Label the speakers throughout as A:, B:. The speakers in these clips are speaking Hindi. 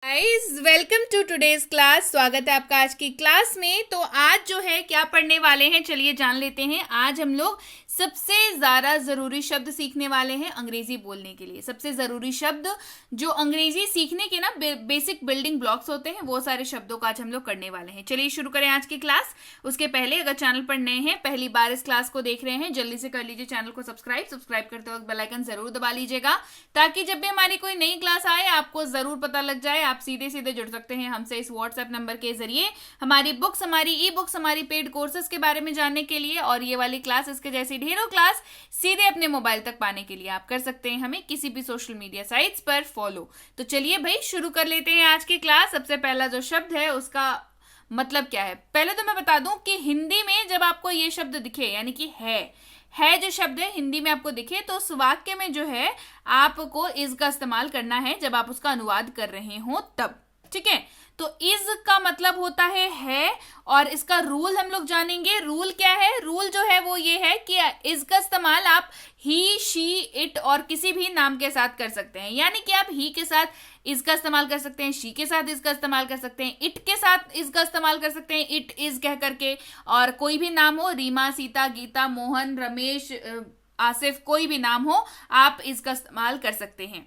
A: Guys welcome to today's class. स्वागत है आपका आज की क्लास में। तो आज जो है क्या पढ़ने वाले हैं, चलिए जान लेते हैं। आज हम लोग सबसे ज़्यादा ज़रूरी शब्द सीखने वाले हैं अंग्रेजी बोलने के लिए। सबसे ज़रूरी शब्द जो अंग्रेजी सीखने के ना बेसिक बिल्डिंग ब्लॉक्स होते हैं, वो सारे शब्दों का आज हम लोग करने वाले हैं। चलिए शुरू करें आज की क्लास। उसके पहले अगर चैनल पर नए हैं, पहली बार इस क्लास को देख रहे हैं, जल्दी से कर लीजिए चैनल को सब्सक्राइब करते वक्त बेल आइकन जरूर दबा लीजिएगा, ताकि जब भी हमारी कोई नई क्लास आए आपको जरूर पता लग जाए। आप सीधे सीधे जुड़ सकते हैं हमसे इस व्हाट्सएप नंबर के जरिए हमारी बुक्स, हमारी ई बुक्स, हमारी पेड कोर्सेज के बारे में जानने के लिए, और ये वाली क्लास, इसके जैसी ढेरों क्लास सीधे अपने मोबाइल तक पाने के लिए आप कर सकते हैं हमें किसी भी सोशल मीडिया साइट्स पर फॉलो। तो चलिए भाई शुरू कर लेते हैं आज की क्लास। सबसे पहला जो शब्द है उसका मतलब क्या है, पहले तो मैं बता दूं कि हिंदी में जब आपको ये शब्द दिखे, यानी कि है जो शब्द है हिंदी में आपको दिखे, तो उस वाक्य में जो है आपको इज का इस्तेमाल करना है जब आप उसका अनुवाद कर रहे हो तब। ठीक है, तो इज का मतलब होता है, और इसका रूल हम लोग जानेंगे। रूल क्या है? रूल जो है वो ये है कि इज का इस्तेमाल आप ही, शी, इट और किसी भी नाम के साथ कर सकते हैं। यानी कि आप ही के साथ इज का इस्तेमाल कर सकते हैं, शी के साथ इज का इस्तेमाल कर सकते हैं, इट के साथ इज का इस्तेमाल कर सकते हैं, इट इज कह करके। और कोई भी नाम हो, रीमा, सीता, गीता, मोहन, रमेश, आसिफ, कोई भी नाम हो, आप इसका इस्तेमाल कर सकते हैं।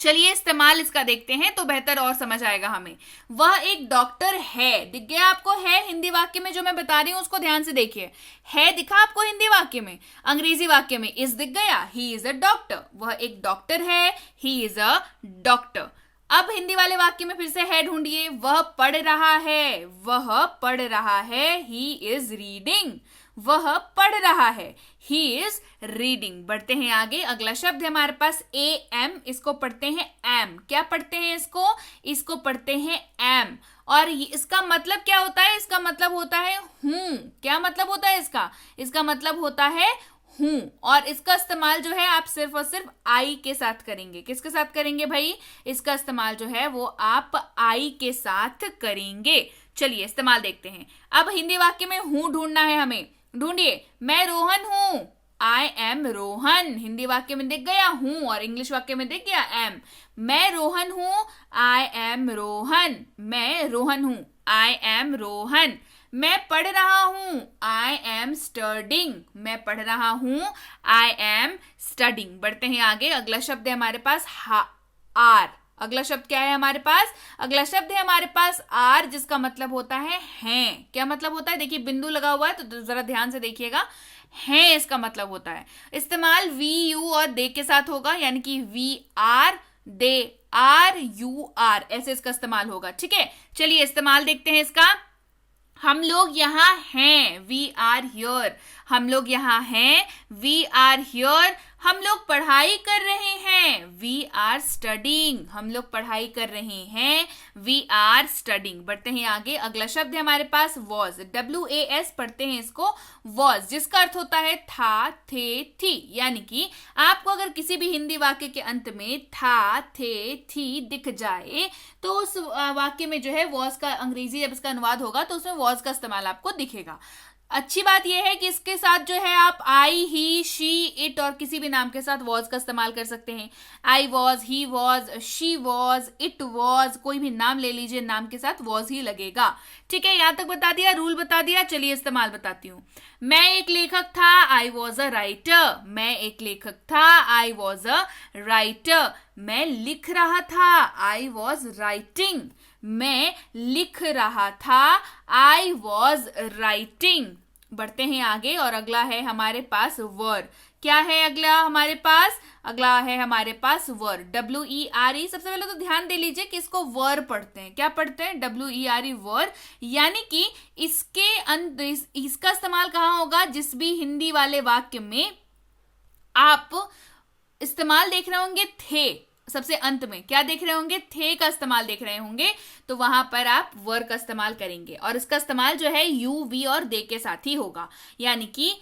A: चलिए इस्तेमाल इसका देखते हैं तो बेहतर और समझ आएगा हमें। वह एक डॉक्टर है, दिख गया आपको है हिंदी वाक्य में जो मैं बता रही हूं, उसको ध्यान से देखिए। है दिखा आपको हिंदी वाक्य में, अंग्रेजी वाक्य में इज दिख गया। ही इज अ डॉक्टर, वह एक डॉक्टर है, ही इज अ डॉक्टर। अब हिंदी वाले वाक्य में फिर से है ढूंढिए। वह पढ़ रहा है, वह पढ़ रहा है, ही इज रीडिंग, वह पढ़ रहा है, ही इज रीडिंग। बढ़ते हैं आगे। अगला शब्द है हमारे पास ए एम, इसको पढ़ते हैं एम। क्या पढ़ते हैं इसको? इसको पढ़ते हैं एम। और इसका मतलब क्या होता है? इसका मतलब होता है हूं। क्या मतलब होता है इसका? इसका मतलब होता है हूं। और इसका इस्तेमाल जो है आप सिर्फ और सिर्फ आई के साथ करेंगे। किसके साथ करेंगे भाई? इसका इस्तेमाल जो है वो आप आई के साथ करेंगे। चलिए इस्तेमाल देखते हैं। अब हिंदी वाक्य में हूं ढूंढना है हमें। ढूंढिए। मैं रोहन हूं, आई एम रोहन। हिंदी वाक्य में दिख गया हूं, और इंग्लिश वाक्य में दिख गया एम। मैं रोहन हूं, आई एम रोहन। मैं रोहन हूं, आई एम रोहन। मैं पढ़ रहा हूं, आई एम स्टडिंग। मैं पढ़ रहा हूं, आई एम स्टडिंग। बढ़ते हैं आगे। अगला शब्द है हमारे पास आर। अगला शब्द क्या है हमारे पास? अगला शब्द है हमारे पास आर, जिसका मतलब होता है हैं। क्या मतलब होता है? देखिए बिंदु लगा हुआ है तो जरा ध्यान से देखिएगा। हैं इसका मतलब होता है। इस्तेमाल वी, यू और दे के साथ होगा, यानी कि we are, they are, you are, ऐसे इसका इस्तेमाल होगा। ठीक है, चलिए इस्तेमाल देखते हैं इसका। हम लोग यहाँ हैं, वी आर हियर। हम लोग यहाँ हैं, वी आर हियर। हम लोग पढ़ाई कर रहे हैं, वी आर स्टडिंग। हम लोग पढ़ाई कर रहे हैं, वी आर स्टडिंग। बढ़ते हैं आगे। अगला शब्द है हमारे पास वॉज, WAS पढ़ते हैं इसको, वॉज, जिसका अर्थ होता है था, थे, थी। यानी कि आपको अगर किसी भी हिंदी वाक्य के अंत में था, थे, थी दिख जाए, तो उस वाक्य में जो है वॉज का अंग्रेजी जब इसका अनुवाद होगा तो उसमें वॉज का इस्तेमाल आपको दिखेगा। अच्छी बात यह है कि इसके साथ जो है आप आई, ही, शी, इट और किसी भी नाम के साथ वॉज का इस्तेमाल कर सकते हैं। I was, he was, she was, it was, कोई भी नाम ले लीजिए, नाम के साथ वॉज ही लगेगा। ठीक है, यहां तक बता दिया, रूल बता दिया। चलिए इस्तेमाल बताती हूँ। मैं एक लेखक था, आई वॉज अ राइटर। मैं एक लेखक था, आई वॉज अ राइटर। मैं लिख रहा था, आई वॉज राइटिंग। मैं लिख रहा था, आई वॉज राइटिंग। बढ़ते हैं आगे। और अगला है हमारे पास वर। क्या है अगला हमारे पास? अगला है हमारे पास वर, WERE। सबसे पहले तो ध्यान दे लीजिए कि इसको वर पढ़ते हैं। क्या पढ़ते हैं? WERE, वर। यानी कि इसके अंत इसका इस्तेमाल कहाँ होगा? जिस भी हिंदी वाले वाक्य में आप इस्तेमाल देख रहे होंगे थे, सबसे अंत में क्या देख रहे होंगे? थे का इस्तेमाल देख रहे होंगे, तो वहां पर आप वर का इस्तेमाल करेंगे। और इसका इस्तेमाल जो है यू, वी और दे के साथ ही होगा। यानी कि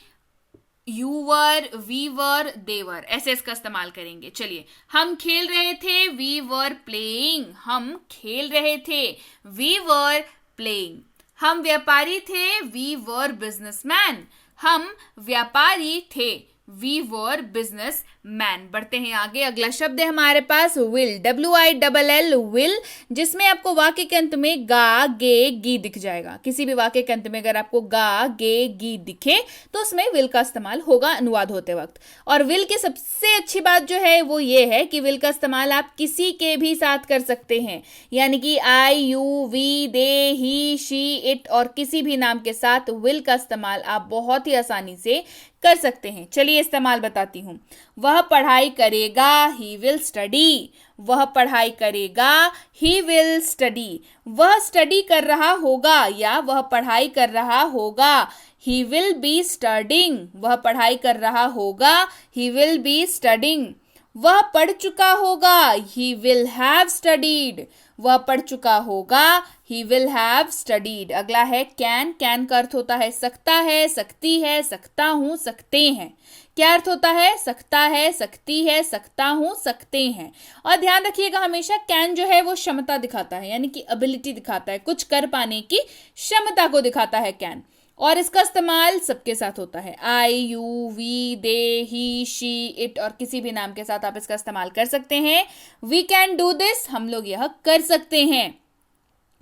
A: यू वर, वी वर, दे वर, ऐसे इसका इस्तेमाल करेंगे। चलिए, हम खेल रहे थे, वी वर प्लेइंग। हम खेल रहे थे, वी वर प्लेइंग। हम व्यापारी थे, वी वर बिजनेसमैन। हम व्यापारी थे, वी वर बिजनेस मैन। बढ़ते हैं आगे, अगला शब्द है हमारे पास विल, WILL, विल, जिसमें आपको वाक्य के अंत में गा, गे, गी दिख जाएगा। किसी भी वाक्य के अंत में अगर आपको गा, गे, गी दिखे तो उसमें विल का इस्तेमाल होगा अनुवाद होते वक्त। और विल की सबसे अच्छी बात जो है वो ये है कि विल का इस्तेमाल आप किसी के भी साथ कर सकते हैं, यानी कि I, you, we, they, he, she, it और किसी भी नाम के साथ विल का इस्तेमाल आप बहुत ही आसानी से कर सकते हैं। चलिए इस्तेमाल बताती हूं। वह पढ़ाई करेगा, ही विल स्टडी। वह पढ़ाई करेगा, ही विल स्टडी। वह स्टडी कर रहा होगा या वह पढ़ाई कर रहा होगा, ही विल बी स्टडिंग। वह पढ़ाई कर रहा होगा, ही विल बी स्टडिंग। वह पढ़ चुका होगा, ही विल हैव स्टडीड। वह पढ़ चुका होगा, ही विल हैव स्टडीड। अगला है कैन। कैन का अर्थ होता है सकता है, सकती है, सकता हूं, सकते हैं। क्या अर्थ होता है? सकता है, सकती है, सकता हूं, सकते हैं। और ध्यान रखिएगा हमेशा कैन जो है वो क्षमता दिखाता है, यानी कि एबिलिटी दिखाता है, कुछ कर पाने की क्षमता को दिखाता है कैन। और इसका इस्तेमाल सबके साथ होता है, I, you, we, they, he, she, it और किसी भी नाम के साथ आप इसका इस्तेमाल कर सकते हैं। वी कैन डू दिस, हम लोग यह कर सकते हैं।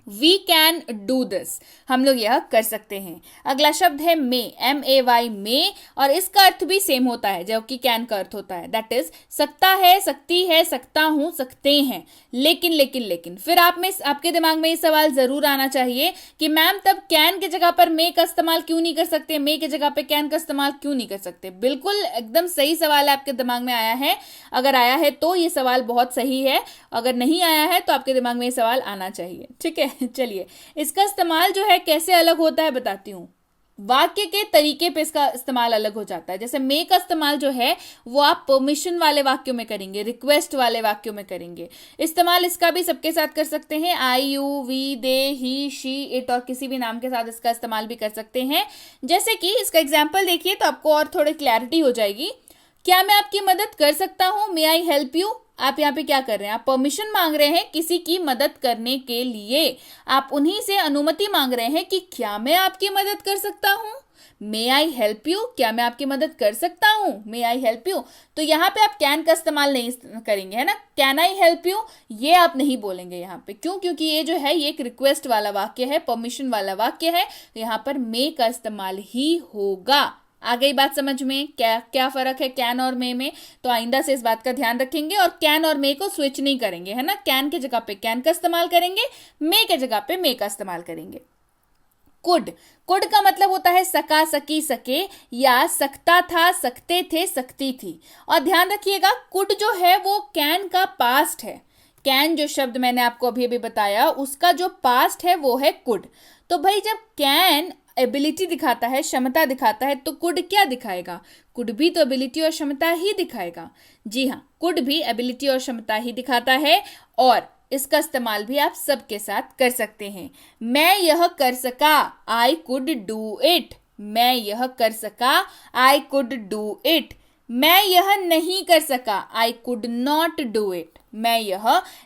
A: वी कैन डू दिस, हम लोग यह कर सकते हैं। अगला शब्द है मे, MAY, मे, और इसका अर्थ भी सेम होता है जो कि कैन का अर्थ होता है, दैट इज सकता है, सकती है, सकता हूं, सकते हैं। लेकिन लेकिन लेकिन फिर आप में आपके दिमाग में ये सवाल जरूर आना चाहिए कि मैम तब कैन की जगह पर मे का इस्तेमाल क्यों नहीं कर सकते, मे की जगह पर कैन का इस्तेमाल क्यों नहीं कर सकते? बिल्कुल एकदम सही सवाल आपके दिमाग में आया है। अगर आया है तो ये सवाल बहुत सही है, अगर नहीं आया है तो आपके दिमाग में ये सवाल आना चाहिए। ठीक है, चलिए इसका इस्तेमाल जो है कैसे अलग होता है बताती हूं। वाक्य के तरीके पे इसका इस्तेमाल अलग हो जाता है। जैसे मे का इस्तेमाल जो है वो आप परमिशन वाले वाक्यों में करेंगे, रिक्वेस्ट वाले वाक्यों में करेंगे। इस्तेमाल इसका भी सबके साथ कर सकते हैं, I, you, we, they, he, she, it और किसी भी नाम के साथ इसका इस्तेमाल भी कर सकते हैं। जैसे कि इसका एग्जाम्पल देखिए तो आपको और थोड़ी क्लैरिटी हो जाएगी। क्या मैं आपकी मदद कर सकता हूं? मे आई हेल्प यू। आप यहाँ पे क्या कर रहे हैं? आप परमिशन मांग रहे हैं किसी की मदद करने के लिए। आप उन्हीं से अनुमति मांग रहे हैं कि क्या मैं आपकी मदद कर सकता हूँ? मे आई हेल्प यू, क्या मैं आपकी मदद कर सकता हूँ? मे आई हेल्प यू। तो यहाँ पे आप कैन का इस्तेमाल नहीं करेंगे, है ना। कैन आई हेल्प यू ये आप नहीं बोलेंगे यहाँ पे। क्यों? क्योंकि ये जो है ये एक रिक्वेस्ट वाला वाक्य है, परमिशन वाला वाक्य है, तो यहाँ पर मे का इस्तेमाल ही होगा। आ गई बात समझ में? क्या क्या फर्क है कैन और मे में? तो आइंदा से इस बात का ध्यान रखेंगे और कैन और मे को स्विच नहीं करेंगे, है ना। कैन की जगह पे कैन का इस्तेमाल करेंगे, मे के जगह पे मे का इस्तेमाल करेंगे। कुड, कुड का मतलब होता है सका, सकी, सके या सकता था, सकते थे, सकती थी। और ध्यान रखिएगा कुड जो है वो कैन का पास्ट है। कैन जो शब्द मैंने आपको अभी अभी बताया उसका जो पास्ट है वो है कुड। तो भाई जब कैन एबिलिटी दिखाता है, क्षमता दिखाता है, तो कुड क्या दिखाएगा? कुड भी तो एबिलिटी और क्षमता ही दिखाएगा। जी हाँ, कुड भी एबिलिटी और क्षमता ही दिखाता है और इसका इस्तेमाल भी आप सबके साथ कर सकते हैं। मैं यह कर सका, आई कुड डू इट। मैं यह कर सका, आई कुड डू इट। मैं यह नहीं कर सका, I could not do it. मैं यह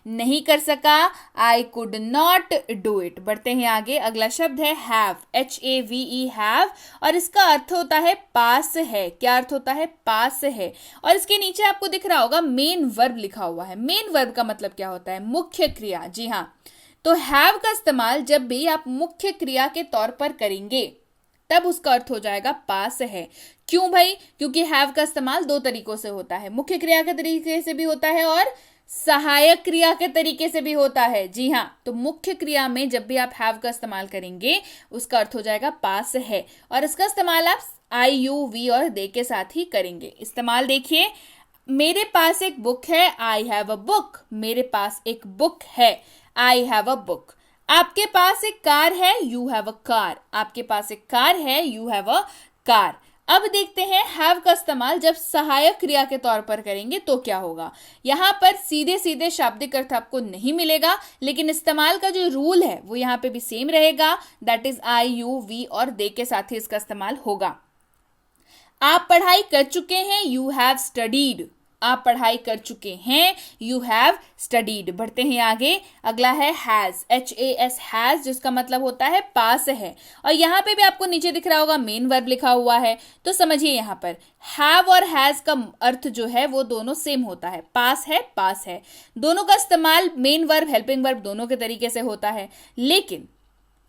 A: नहीं कर सका, I could not do it. बढ़ते हैं आगे, अगला शब्द है हैव, HAVE, हैव, और इसका अर्थ होता है पास है। क्या अर्थ होता है? पास है। और इसके नीचे आपको दिख रहा होगा मेन वर्ब लिखा हुआ है। मेन वर्ब का मतलब क्या होता है? मुख्य क्रिया। जी हाँ, तो हैव का इस्तेमाल जब भी आप मुख्य क्रिया के तौर पर करेंगे तब उसका अर्थ हो जाएगा पास है। क्यों भाई? क्योंकि हैव का इस्तेमाल दो तरीकों से होता है, मुख्य क्रिया के तरीके से भी होता है और सहायक क्रिया के तरीके से भी होता है। जी हाँ, तो मुख्य क्रिया में जब भी आप हैव का इस्तेमाल करेंगे उसका अर्थ हो जाएगा पास है। और इसका इस्तेमाल आप आई, यू, वी और दे के साथ ही करेंगे। इस्तेमाल देखिए, मेरे पास एक बुक है, आई हैव अ बुक। मेरे पास एक बुक है, आई हैव अ बुक। आपके पास एक कार है, यू हैव अ कार। आपके पास एक कार है, यू हैव अ कार। अब देखते हैं हैव का इस्तेमाल जब सहायक क्रिया के तौर पर करेंगे तो क्या होगा। यहां पर सीधे सीधे शाब्दिक अर्थ आपको नहीं मिलेगा, लेकिन इस्तेमाल का जो रूल है वो यहां पे भी सेम रहेगा, that is I, you, we और दे के साथ ही इसका इस्तेमाल होगा। आप पढ़ाई कर चुके हैं, यू हैव स्टडीड। आप पढ़ाई कर चुके हैं, यू हैव स्टडीड। बढ़ते हैं आगे, अगला है हैज, HAS हैज, जिसका मतलब होता है पास है। और यहाँ पे भी आपको नीचे दिख रहा होगा मेन वर्ब लिखा हुआ है, तो समझिए यहाँ पर हैव और हैज का अर्थ जो है वो दोनों सेम होता है, पास है। दोनों का इस्तेमाल मेन वर्ब हेल्पिंग वर्ब दोनों के तरीके से होता है, लेकिन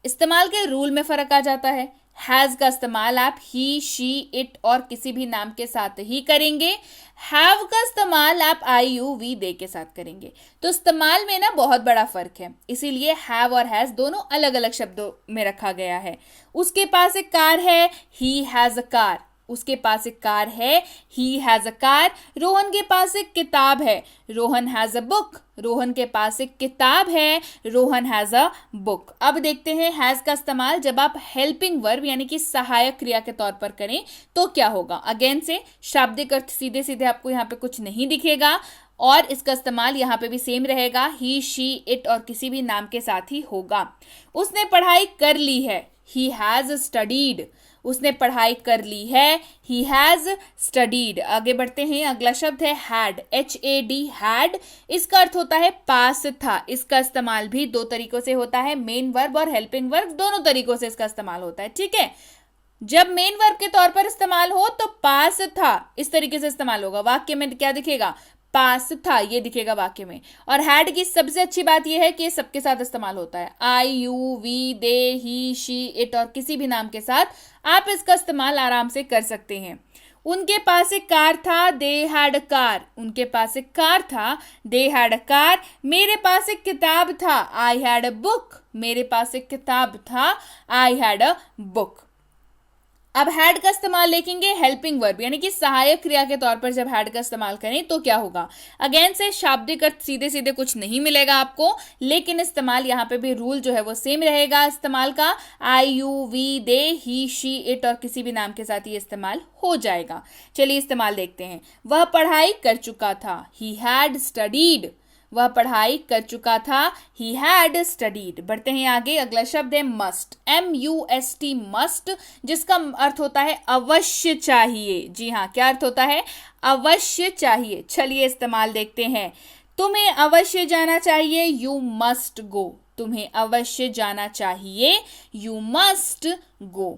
A: इस्तेमाल के रूल में फर्क आ जाता है। हैज का इस्तेमाल आप ही, शी, इट और किसी भी नाम के साथ ही करेंगे। हैव का इस्तेमाल आप आई, यू, वी, दे के साथ करेंगे। तो इस्तेमाल में ना बहुत बड़ा फर्क है, इसीलिए हैव और हैज दोनों अलग अलग शब्दों में रखा गया है। उसके पास एक कार है, ही हैज अ कार। उसके पास एक कार है, he has a car. Rohan के पास एक किताब है, Rohan has a book. Rohan के पास एक किताब है, रोहन हैज अ बुक। अब देखते हैं हैज का इस्तेमाल जब आप हेल्पिंग वर्ब यानी कि सहायक क्रिया के तौर पर करें तो क्या होगा। अगेन से शाब्दिक अर्थ सीधे सीधे आपको यहाँ पे कुछ नहीं दिखेगा, और इसका इस्तेमाल यहाँ पे भी सेम रहेगा, ही, शी, इट और किसी भी नाम के साथ ही होगा। उसने पढ़ाई कर ली है, ही हैज स्टडीड। उसने पढ़ाई कर ली है, ही हैज स्टडीड। आगे बढ़ते हैं, अगला शब्द है हैड, HAD हैड। इसका अर्थ होता है पास था। इसका इस्तेमाल भी दो तरीकों से होता है, मेन वर्ब और हेल्पिंग वर्ब दोनों तरीकों से इसका इस्तेमाल होता है, ठीक है। जब मेन वर्ब के तौर पर इस्तेमाल हो तो पास था इस तरीके से इस्तेमाल होगा। वाक्य में क्या दिखेगा, पास था, ये दिखेगा वाक्य में। और हैड की सबसे अच्छी बात यह है कि सबके साथ इस्तेमाल होता है, I, you, we, they, he, she, it और किसी भी नाम के साथ आप इसका इस्तेमाल आराम से कर सकते हैं। उनके पास एक कार था, दे हैड अ कार। उनके पास एक कार था, दे हैड अ कार। मेरे पास एक किताब था, आई हैड अ बुक। मेरे पास एक किताब था, आई हैड अ बुक। अब हैड का इस्तेमाल देखेंगे हेल्पिंग वर्ब यानी कि सहायक क्रिया के तौर पर जब हैड का इस्तेमाल करें तो क्या होगा। अगेन से शाब्दिक अर्थ सीधे सीधे कुछ नहीं मिलेगा आपको, लेकिन इस्तेमाल यहाँ पे भी रूल जो है वो सेम रहेगा इस्तेमाल का। I, you, we, they, he, she, it और किसी भी नाम के साथ ये इस्तेमाल हो जाएगा। चलिए इस्तेमाल देखते हैं। वह पढ़ाई कर चुका था, ही हैड स्टडीड। वह पढ़ाई कर चुका था, ही हैड स्टडीड। बढ़ते हैं आगे, अगला शब्द है मस्ट, MUST मस्ट, जिसका अर्थ होता है अवश्य चाहिए। जी हाँ, क्या अर्थ होता है, अवश्य चाहिए। चलिए इस्तेमाल देखते हैं। तुम्हें अवश्य जाना चाहिए, यू मस्ट गो। तुम्हें अवश्य जाना चाहिए, यू मस्ट गो।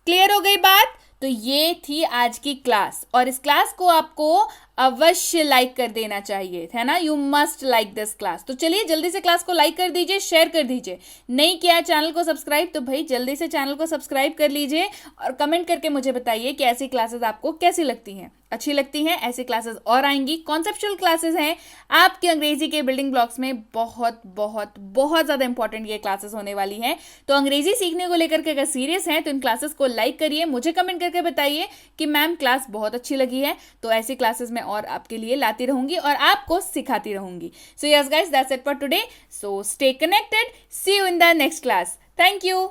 A: क्लियर हो गई बात। तो ये थी आज की क्लास, और इस क्लास को आपको अवश्य लाइक कर देना चाहिए, है ना। You must like this class. तो चलिए जल्दी से क्लास को लाइक कर दीजिए, शेयर कर दीजिए। नहीं किया चैनल को सब्सक्राइब तो भाई जल्दी से चैनल को सब्सक्राइब कर लीजिए, और कमेंट करके मुझे बताइए कि ऐसी क्लासेस आपको कैसी लगती हैं। अच्छी लगती हैं ऐसी क्लासेस और आएंगी। कॉन्सेप्चुअल क्लासेस हैं आपके अंग्रेजी के बिल्डिंग ब्लॉक्स में, बहुत बहुत बहुत ज़्यादा इंपॉर्टेंट ये क्लासेस होने वाली हैं। तो अंग्रेजी सीखने को लेकर के अगर सीरियस हैं तो इन क्लासेस को लाइक करिए, मुझे कमेंट करके बताइए कि मैम क्लास बहुत अच्छी लगी है। तो ऐसी क्लासेस मैं और आपके लिए लाती रहूंगी और आपको सिखाती रहूंगी। So yes guys, that's it for today. So stay connected, see you in the next class. Thank you.